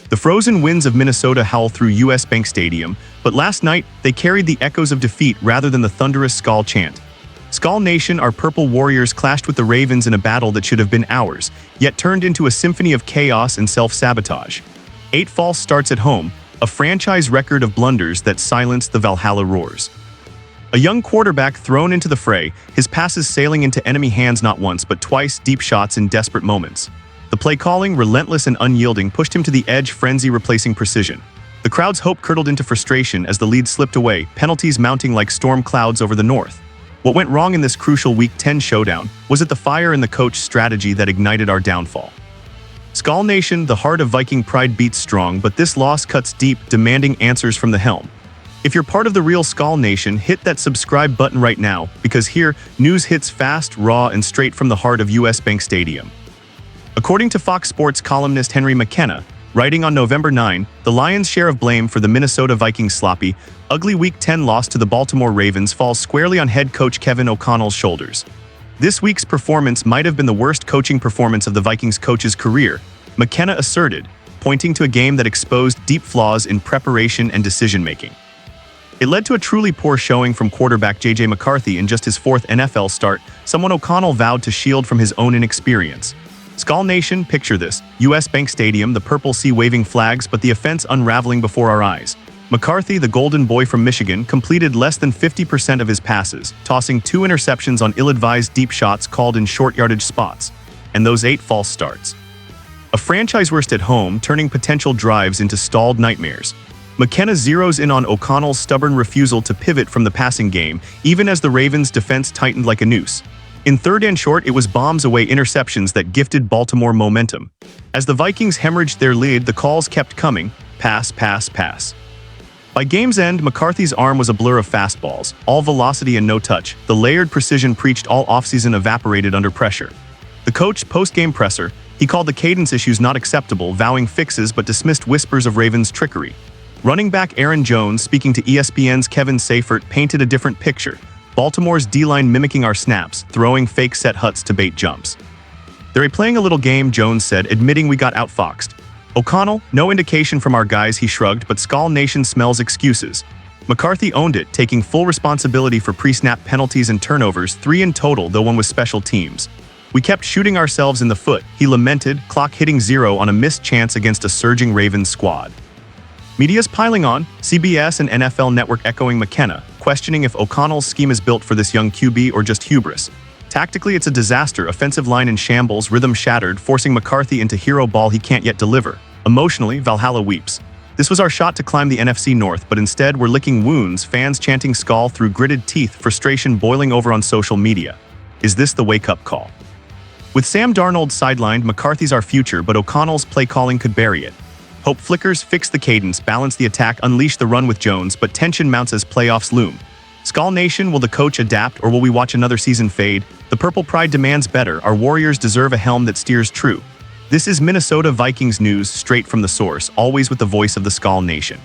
The frozen winds of Minnesota howl through US Bank Stadium, but last night they carried the echoes of defeat rather than the thunderous Skol chant. Skol Nation, our Purple Warriors, clashed with the Ravens in a battle that should have been ours, yet turned into a symphony of chaos and self-sabotage. 8 false starts at home, a franchise record of blunders that silenced the Valhalla roars. A young quarterback thrown into the fray, his passes sailing into enemy hands not once but twice, deep shots in desperate moments. The play calling, relentless and unyielding, pushed him to the edge, frenzy replacing precision. The crowd's hope curdled into frustration as the lead slipped away, penalties mounting like storm clouds over the north. What went wrong in this crucial Week 10 showdown? Was it the fire in the coach's strategy that ignited our downfall? Skol Nation, the heart of Viking pride beats strong, but this loss cuts deep, demanding answers from the helm. If you're part of the real Skol Nation, hit that subscribe button right now, because here, news hits fast, raw, and straight from the heart of US Bank Stadium. According to Fox Sports columnist Henry Mckenna, writing on November 9, the Lions' share of blame for the Minnesota Vikings' sloppy, ugly Week 10 loss to the Baltimore Ravens falls squarely on head coach Kevin O'Connell's shoulders. This week's performance might have been the worst coaching performance of the Vikings coach's career, Mckenna asserted, pointing to a game that exposed deep flaws in preparation and decision-making. It led to a truly poor showing from quarterback J.J. McCarthy in just his 4th NFL start, someone O'Connell vowed to shield from his own inexperience. Skol Nation, picture this: US Bank Stadium, the Purple Sea waving flags, but the offense unraveling before our eyes. McCarthy, the golden boy from Michigan, completed less than 50% of his passes, tossing 2 interceptions on ill-advised deep shots called in short yardage spots, and those 8 false starts. A franchise worst at home, turning potential drives into stalled nightmares. Mckenna zeroes in on O'Connell's stubborn refusal to pivot from the passing game, even as the Ravens' defense tightened like a noose. In 3rd and short, it was bombs-away interceptions that gifted Baltimore momentum. As the Vikings hemorrhaged their lead, the calls kept coming: pass, pass, pass. By game's end, McCarthy's arm was a blur of fastballs, all velocity and no touch. The layered precision preached all offseason evaporated under pressure. The coach's post-game presser, he called the cadence issues not acceptable, vowing fixes but dismissed whispers of Ravens' trickery. Running back Aaron Jones, speaking to ESPN's Kevin Seifert, painted a different picture: Baltimore's D-line mimicking our snaps, throwing fake set huts to bait jumps. "They're playing a little game," Jones said, admitting we got outfoxed. O'Connell, "No indication from our guys," he shrugged, but Skol Nation smells excuses. McCarthy owned it, taking full responsibility for pre-snap penalties and turnovers, 3 in total, though one was special teams. "We kept shooting ourselves in the foot," he lamented, clock hitting 0 on a missed chance against a surging Ravens squad. Media's piling on, CBS and NFL Network echoing Mckenna, questioning if O'Connell's scheme is built for this young QB or just hubris. Tactically, it's a disaster: offensive line in shambles, rhythm shattered, forcing McCarthy into hero ball he can't yet deliver. Emotionally, Valhalla weeps. "This was our shot to climb the NFC North, but instead we're licking wounds," fans chanting Skol through gritted teeth, frustration boiling over on social media. Is this the wake-up call? With Sam Darnold sidelined, McCarthy's our future, but O'Connell's play calling could bury it. Hope flickers, fix the cadence, balance the attack, unleash the run with Jones, but tension mounts as playoffs loom. Skol Nation, will the coach adapt, or will we watch another season fade? The Purple Pride demands better. Our Warriors deserve a helm that steers true. This is Minnesota Vikings news, straight from the source, always with the voice of the Skol Nation.